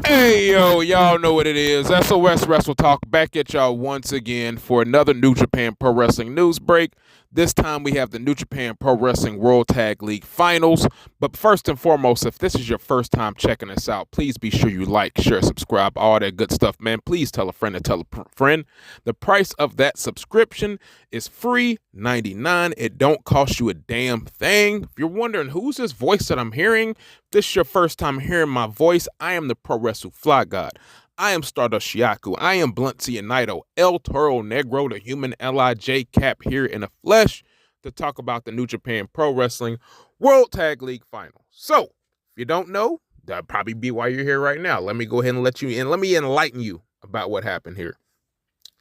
Hey yo, y'all know what it is. SOS Wrestle Talk back at y'all once again for another New Japan Pro Wrestling news break. This time we have the New Japan Pro Wrestling World Tag League Finals. But first and foremost, if this is your first time checking us out, please be sure you like, share, subscribe, all that good stuff, man. Please tell a friend to tell a friend. The price of that subscription is free $99. It don't cost you a damn thing. If you're wondering who's this voice that I'm hearing, if this is your first time hearing my voice, I am the Pro Wrestle Fly God. I am Stardust Shiaku. I am Blunt Naito, El Toro Negro, the human LIJ Cap here in the flesh to talk about the New Japan Pro Wrestling World Tag League Final. So, if you don't know, that'll probably be why you're here right now. Let me go ahead and let you in. Let me enlighten you about what happened here.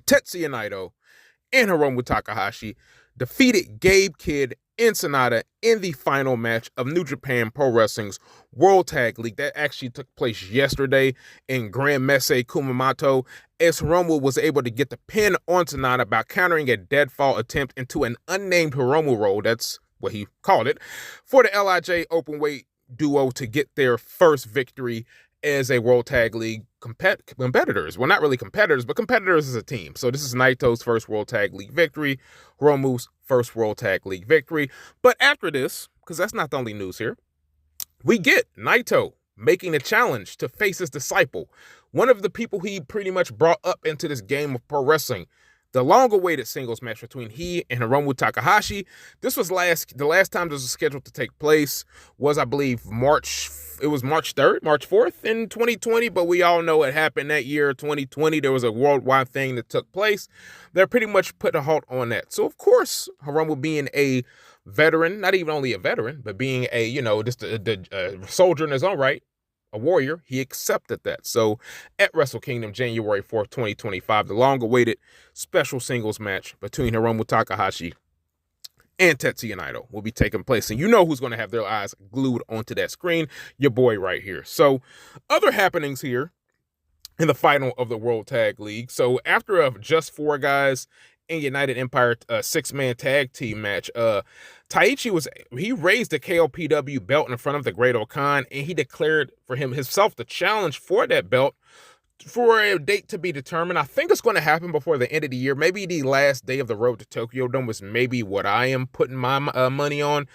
Tetsuya Naito and Hiromu Takahashi defeated Gabe Kidd and Sonata in the final match of New Japan Pro Wrestling's World Tag League. That actually took place yesterday in Grand Messe Kumamoto, as Hiromu was able to get the pin on Sonata by countering a deadfall attempt into an unnamed Hiromu roll, that's what he called it, for the LIJ openweight duo to get their first victory as a World Tag League competitors. Well, not really competitors, but competitors as a team. So this is Naito's first World Tag League victory, Hiromu's first World Tag League victory. But after this, because that's not the only news here, we get Naito making a challenge to face his disciple, one of the people he pretty much brought up into this game of pro wrestling. The long-awaited singles match between he and Hiromu Takahashi. This was the last time this was scheduled to take place was, I believe, March 3rd, March 4th in 2020, but we all know what happened that year, 2020. There was a worldwide thing that took place. They're pretty much put a halt on that. So, of course, Hiromu being a veteran, not even only a veteran, but being a, just a soldier in his own right, a warrior, he accepted that. So at Wrestle Kingdom, January 4th, 2025, the long-awaited special singles match between Hiromu Takahashi and Tetsuya Naito will be taking place. And you know who's going to have their eyes glued onto that screen? Your boy right here. So other happenings here in the final of the World Tag League. So after just four guys in United Empire six-man tag team match, Taichi raised the KOPW belt in front of the Great Okan, and he declared for himself the challenge for that belt for a date to be determined. I think it's going to happen before the end of the year. Maybe the last day of the road to Tokyo Dome was maybe what I am putting my money on.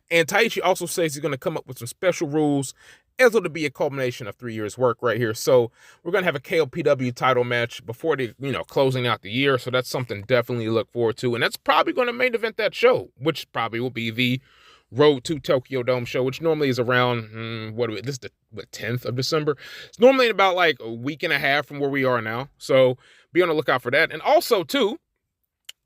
And Taichi also says he's going to come up with some special rules as it'll be a culmination of 3 years' work right here. So we're going to have a KOPW title match before the, closing out the year. So that's something definitely to look forward to. And that's probably going to main event that show, which probably will be the Road to Tokyo Dome show, which normally is around, this is the 10th of December. It's normally about like a week and a half from where we are now. So be on the lookout for that. And also, too,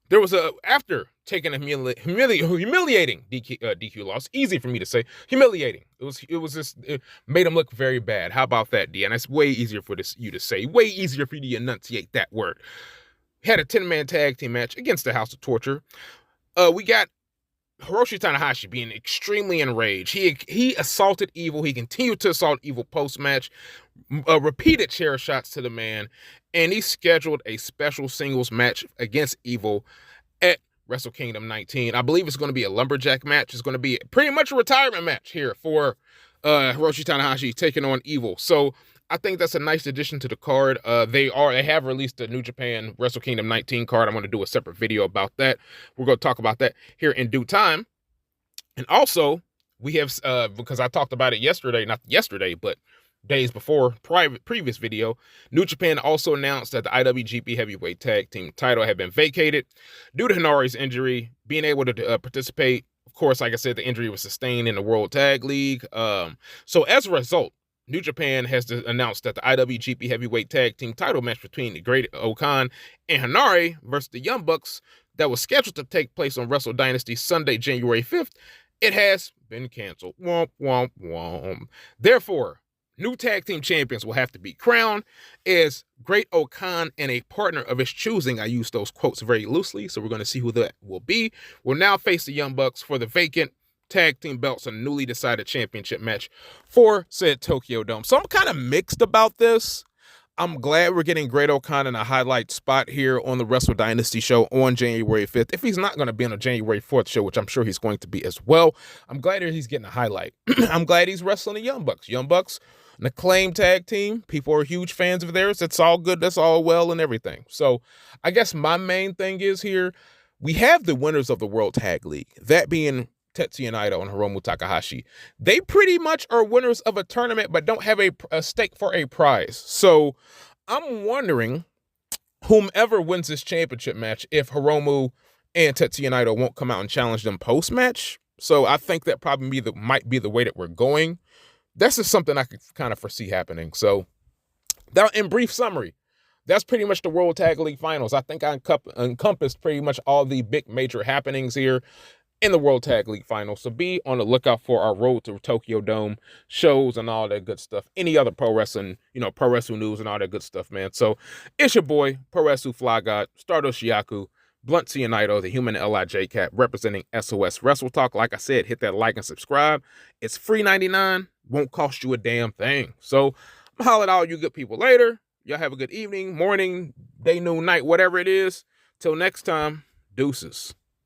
there was after taking a humiliating DQ loss, easy for me to say, humiliating. It made him look very bad. How about that, D? And that's way easier for you to say, way easier for you to enunciate that word. Had a 10-man tag team match against the House of Torture. We got Hiroshi Tanahashi being extremely enraged. He assaulted Evil. He continued to assault Evil post-match, repeated chair shots to the man, and he scheduled a special singles match against Evil at Wrestle Kingdom 19. I believe it's going to be a lumberjack match. It's going to be pretty much a retirement match here for Hiroshi Tanahashi taking on Evil. So I think that's a nice addition to the card. They have released the New Japan Wrestle Kingdom 19 card. I'm going to do a separate video about that. We're going to talk about that here in due time. And also, we have, because I talked about it yesterday, not yesterday, but days before, previous video, New Japan also announced that the IWGP Heavyweight Tag Team title had been vacated due to Hinari's injury, being able to participate. Of course, like I said, the injury was sustained in the World Tag League. So as a result, New Japan has announced that the IWGP Heavyweight Tag Team title match between the Great Okan and Hinari versus the Young Bucks that was scheduled to take place on Wrestle Dynasty Sunday, January 5th, it has been canceled. Womp, womp, womp. Therefore, new tag team champions will have to be crowned as Great Okan and a partner of his choosing. I use those quotes very loosely, so we're going to see who that will be. Will now face the Young Bucks for the vacant tag team belts in a newly decided championship match for said Tokyo Dome. So I'm kind of mixed about this. I'm glad we're getting Gedo kind of in a highlight spot here on the Wrestle Dynasty show on January 5th. If he's not going to be on a January 4th show, which I'm sure he's going to be as well, I'm glad that he's getting a highlight. I'm glad he's wrestling the Young Bucks. Young Bucks, an acclaimed tag team. People are huge fans of theirs. It's all good. That's all well and everything. So I guess my main thing is here, we have the winners of the World Tag League, that being Tetsuya Naito and Hiromu Takahashi. They pretty much are winners of a tournament, but don't have a stake for a prize. So I'm wondering, whomever wins this championship match, if Hiromu and Tetsuya Naito won't come out and challenge them post-match. So I think that probably might be the way that we're going. That's just something I could kind of foresee happening. So that, in brief summary, that's pretty much the World Tag League Finals. I think I encompassed pretty much all the big major happenings here in the World Tag League Finals. So be on the lookout for our Road to Tokyo Dome shows and all that good stuff. Any other pro wrestling, pro wrestling news and all that good stuff, man. So it's your boy, Pro Wrestle Fly God, Stardust Yaku, Blunt Naito, the human LIJ cat, representing SOS Wrestle Talk. Like I said, hit that like and subscribe. It's free 99, won't cost you a damn thing. So I'm holler at all you good people later. Y'all have a good evening, morning, day, noon, night, whatever it is. Till next time, deuces.